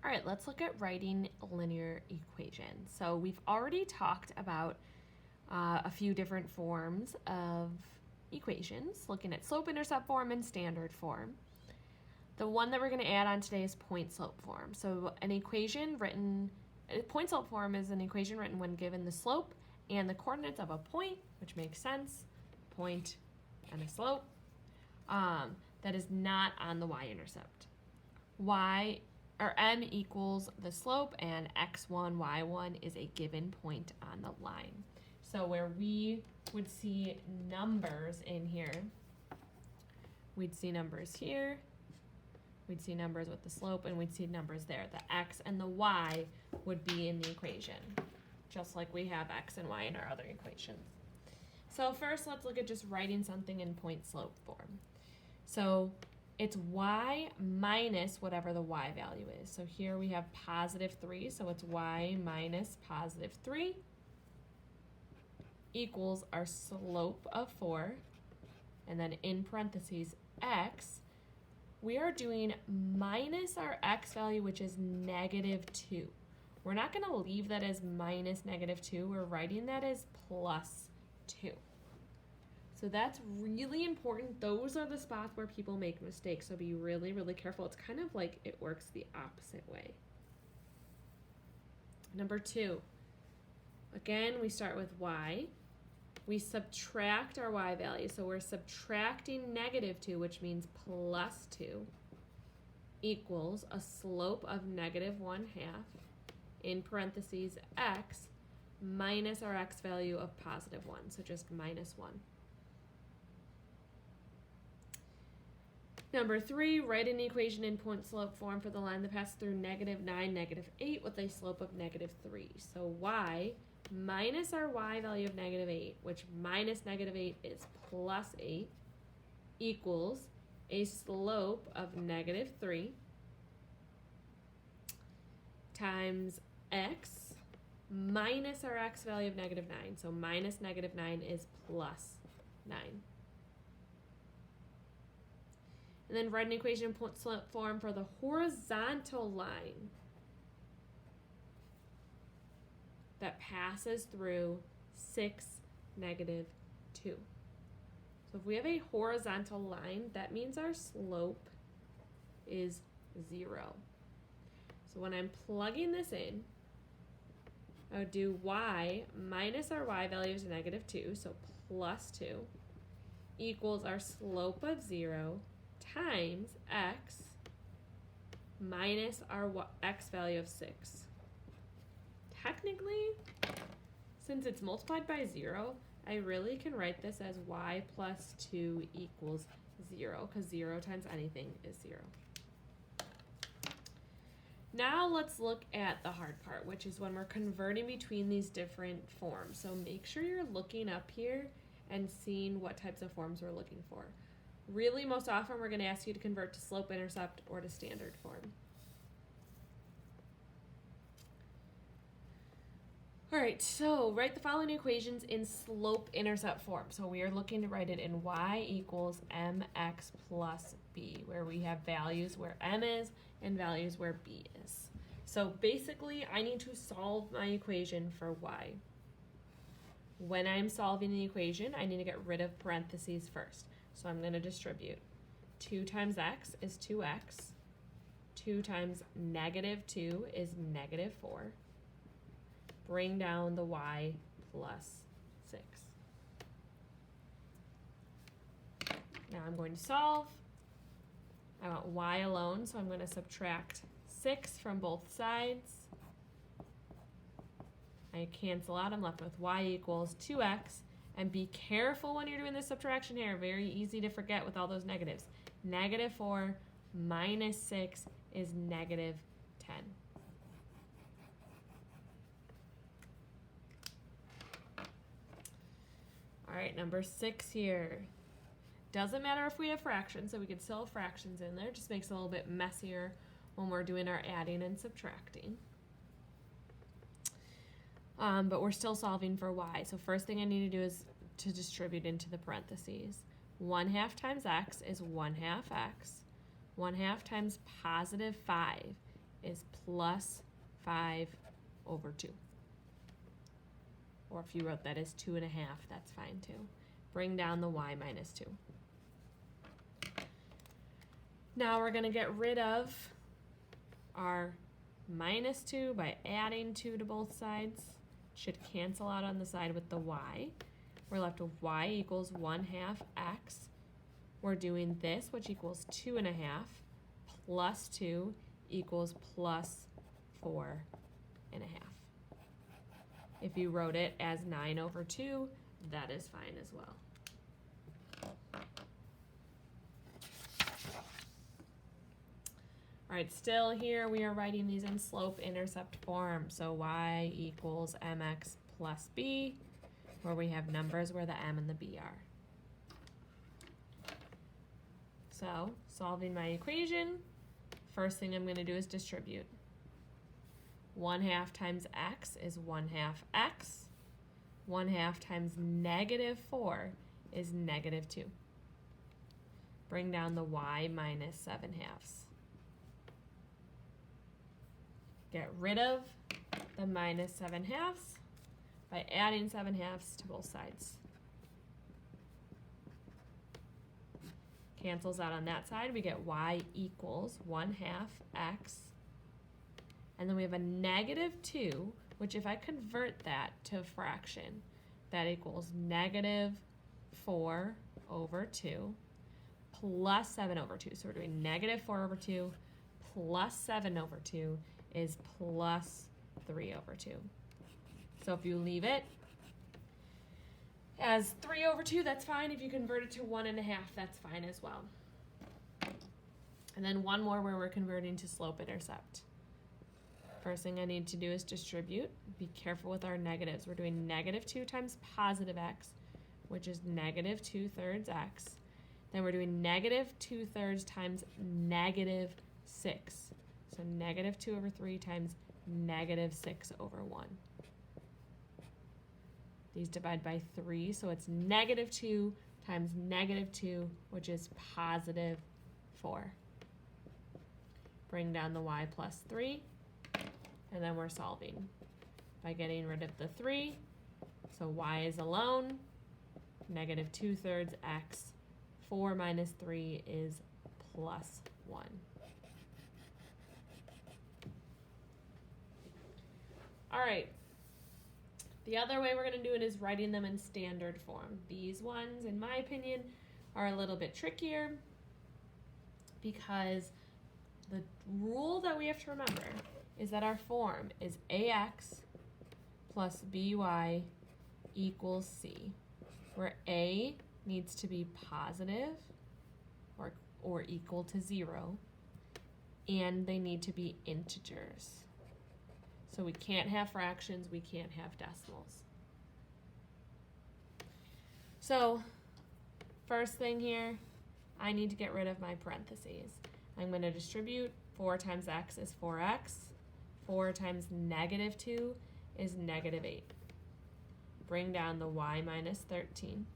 All right, let's look at writing linear equations. So we've already talked about a few different forms of equations, looking at slope-intercept form and standard form. The one that we're going to add on today is point-slope form. So an equation written, point-slope form is an equation written when given the slope and the coordinates of a point, which makes sense, point and a slope, that is not on the y-intercept. M equals the slope, and x1, y1 is a given point on the line. So where we would see numbers in here, we'd see numbers here, we'd see numbers with the slope, and we'd see numbers there. The x and the y would be in the equation, just like we have x and y in our other equations. So first, let's look at just writing something in point-slope form. So it's y minus whatever the y value is. So here we have positive 3, so it's y minus positive 3 equals our slope of 4, and then in parentheses x, we are doing minus our x value, which is negative 2. We're not going to leave that as minus negative 2. We're writing that as plus 2. So that's really important. Those are the spots where people make mistakes, so be really, really careful. It's kind of like it works the opposite way. Number 2, again, we start with y. We subtract our y value, so we're subtracting negative 2, which means plus 2, equals a slope of negative 1/2, in parentheses x, minus our x value of positive 1, so just minus 1. Number 3, write an equation in point-slope form for the line that passes through -9, -8 with a slope of -3. So y minus our y value of -8, which minus -8 is plus 8, equals a slope of -3 times x minus our x value of -9. So minus -9 is plus 9. And then write an equation in point-slope form for the horizontal line that passes through 6, -2. So if we have a horizontal line, that means our slope is 0. So when I'm plugging this in, I would do y minus our y value is -2, so plus 2, equals our slope of 0 times x minus our x value of 6. Technically, since it's multiplied by 0, I really can write this as y plus 2 equals 0, because 0 times anything is 0. Now let's look at the hard part, which is when we're converting between these different forms. So make sure you're looking up here and seeing what types of forms we're looking for. Really, most often we're going to ask you to convert to slope-intercept or to standard form. All right, so write the following equations in slope-intercept form. So we are looking to write it in y equals mx plus b, where we have values where m is and values where b is. So basically, I need to solve my equation for y. When I'm solving the equation, I need to get rid of parentheses first. So I'm going to distribute. 2 times x is 2x. 2 times -2 is -4. Bring down the y plus 6. Now I'm going to solve. I want y alone, so I'm going to subtract 6 from both sides. I cancel out. I'm left with y equals 2x. And be careful when you're doing this subtraction here. Very easy to forget with all those negatives. -4 minus 6 is -10. All right, number 6 here. Doesn't matter if we have fractions, so we can still have fractions in there. Just makes it a little bit messier when we're doing our adding and subtracting. But we're still solving for y. So first thing I need to do is to distribute into the parentheses. 1/2 times x is 1/2 x. 1/2 times positive 5 is plus 5 over 2. Or if you wrote that as 2.5, that's fine too. Bring down the y minus 2. Now we're going to get rid of our minus 2 by adding 2 to both sides. Should cancel out on the side with the y. We're left with y equals 1/2 x. We're doing this, which equals 2.5 plus 2 equals plus 4.5. If you wrote it as 9 over 2, that is fine as well. All right, still here we are writing these in slope-intercept form. So y equals mx plus b, where we have numbers where the m and the b are. So, solving my equation, first thing I'm going to do is distribute. 1/2 times x is 1/2 x. 1/2 times negative 4 is negative 2. Bring down the y minus 7/2. Get rid of the minus 7/2 by adding 7/2 to both sides. Cancels out on that side. We get y equals 1/2 x. And then we have a negative 2, which if I convert that to a fraction, that equals negative 4 over 2 plus 7 over 2. So we're doing negative 4 over 2 plus 7 over 2 is plus 3 over 2. So if you leave it as 3 over 2, that's fine. If you convert it to 1.5, that's fine as well. And then one more where we're converting to slope-intercept. First thing I need to do is distribute. Be careful with our negatives. We're doing negative 2 times positive x, which is negative 2/3 x. Then we're doing negative 2/3 times negative 6. So negative 2 over 3 times negative 6 over 1. These divide by 3, so it's negative 2 times negative 2, which is positive 4. Bring down the y plus 3, and then we're solving by getting rid of the 3. So y is alone, negative 2/3 x. 4 minus 3 is plus 1. All right, the other way we're going to do it is writing them in standard form. These ones, in my opinion, are a little bit trickier because the rule that we have to remember is that our form is ax plus by equals c, where a needs to be positive or equal to 0, and they need to be integers. So we can't have fractions, we can't have decimals. So first thing here, I need to get rid of my parentheses. I'm going to distribute. 4 times x is 4x. 4 times negative 2 is negative 8. Bring down the y minus 13.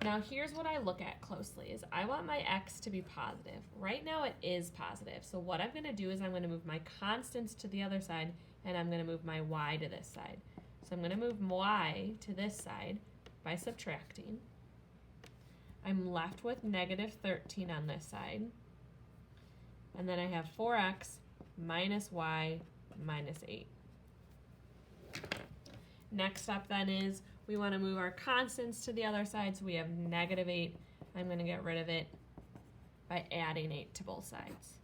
Now here's what I look at closely is I want my x to be positive. Right now it is positive. So what I'm going to do is I'm going to move my constants to the other side and I'm going to move my y to this side. So I'm going to move y to this side by subtracting. I'm left with negative 13 on this side. And then I have 4x minus y minus 8. Next up then is we want to move our constants to the other side, so we have negative 8. I'm going to get rid of it by adding 8 to both sides.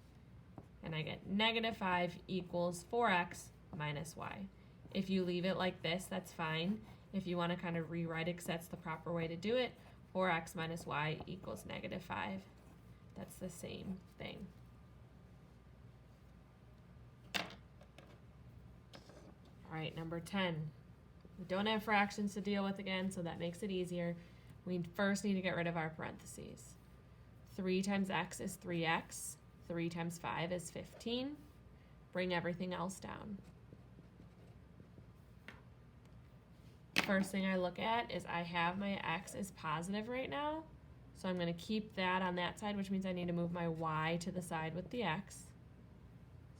And I get negative 5 equals 4x minus y. If you leave it like this, that's fine. If you want to kind of rewrite it because that's the proper way to do it, 4x minus y equals negative 5. That's the same thing. All right, number 10. We don't have fractions to deal with again, so that makes it easier. We first need to get rid of our parentheses. 3 times x is 3x. 3 times 5 is 15. Bring everything else down. First thing I look at is I have my x is positive right now, so I'm going to keep that on that side, which means I need to move my y to the side with the x.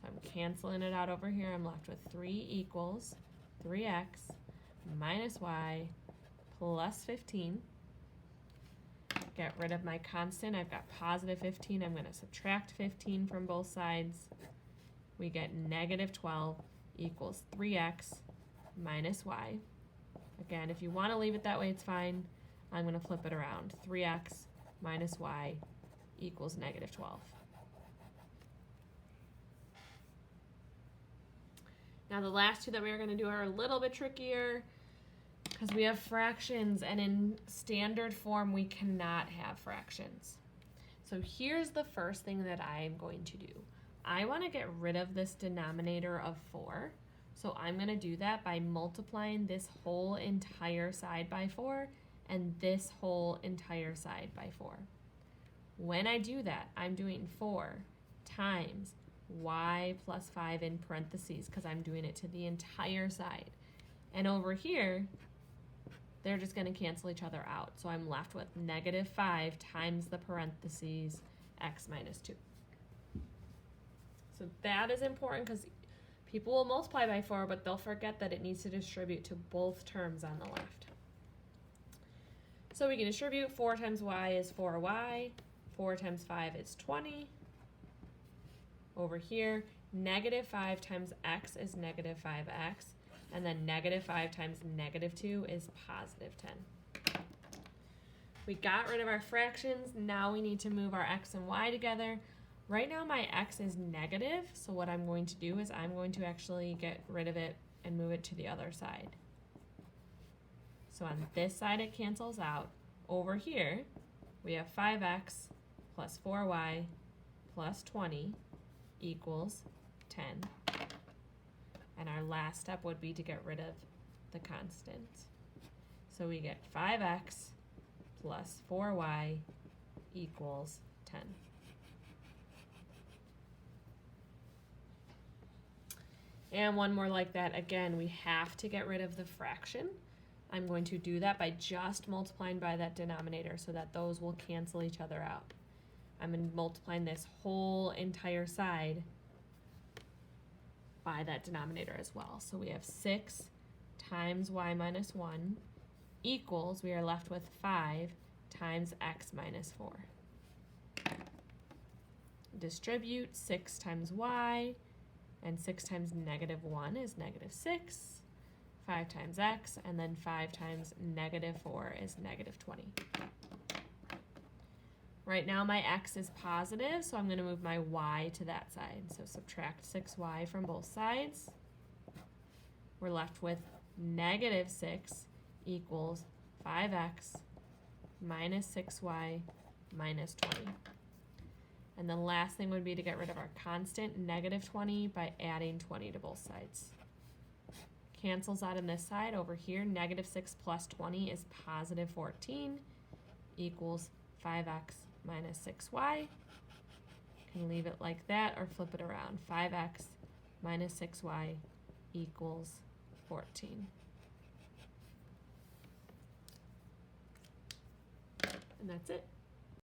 So I'm canceling it out over here. I'm left with 3 equals 3x minus y plus 15. Get rid of my constant. I've got positive 15. I'm going to subtract 15 from both sides. We get negative 12 equals 3x minus y. Again, if you want to leave it that way, it's fine. I'm going to flip it around. 3x minus y equals negative 12. Now the last two that we are going to do are a little bit trickier because we have fractions, and in standard form we cannot have fractions. So here's the first thing that I'm going to do. I want to get rid of this denominator of 4. So I'm going to do that by multiplying this whole entire side by 4 and this whole entire side by 4. When I do that, I'm doing 4 times y plus 5 in parentheses because I'm doing it to the entire side. And over here, they're just going to cancel each other out. So I'm left with negative 5 times the parentheses x minus 2. So that is important because people will multiply by 4, but they'll forget that it needs to distribute to both terms on the left. So we can distribute 4 times y is 4y, 4 times 5 is 20. Over here, negative 5 times x is negative 5x, and then negative 5 times negative 2 is positive 10. We got rid of our fractions. Now we need to move our x and y together. Right now my x is negative, so what I'm going to do is I'm going to actually get rid of it and move it to the other side. So on this side it cancels out. Over here we have 5x plus 4y plus 20 equals 10. And our last step would be to get rid of the constant. So we get 5x plus 4y equals 10. And one more like that. Again, we have to get rid of the fraction. I'm going to do that by just multiplying by that denominator so that those will cancel each other out. I'm multiplying this whole entire side by that denominator as well. So we have 6 times y minus 1 equals, we are left with 5 times x minus 4. Distribute 6 times y, and 6 times negative 1 is negative 6. 5 times x, and then 5 times negative 4 is negative 20. Right now my x is positive, so I'm going to move my y to that side. So subtract 6y from both sides. We're left with negative 6 equals 5x minus 6y minus 20. And the last thing would be to get rid of our constant, negative 20, by adding 20 to both sides. Cancels out on this side. Over here, negative 6 plus 20 is positive 14 equals 5x minus 6y. Can leave it like that or flip it around. 5x minus 6y equals 14. And that's it.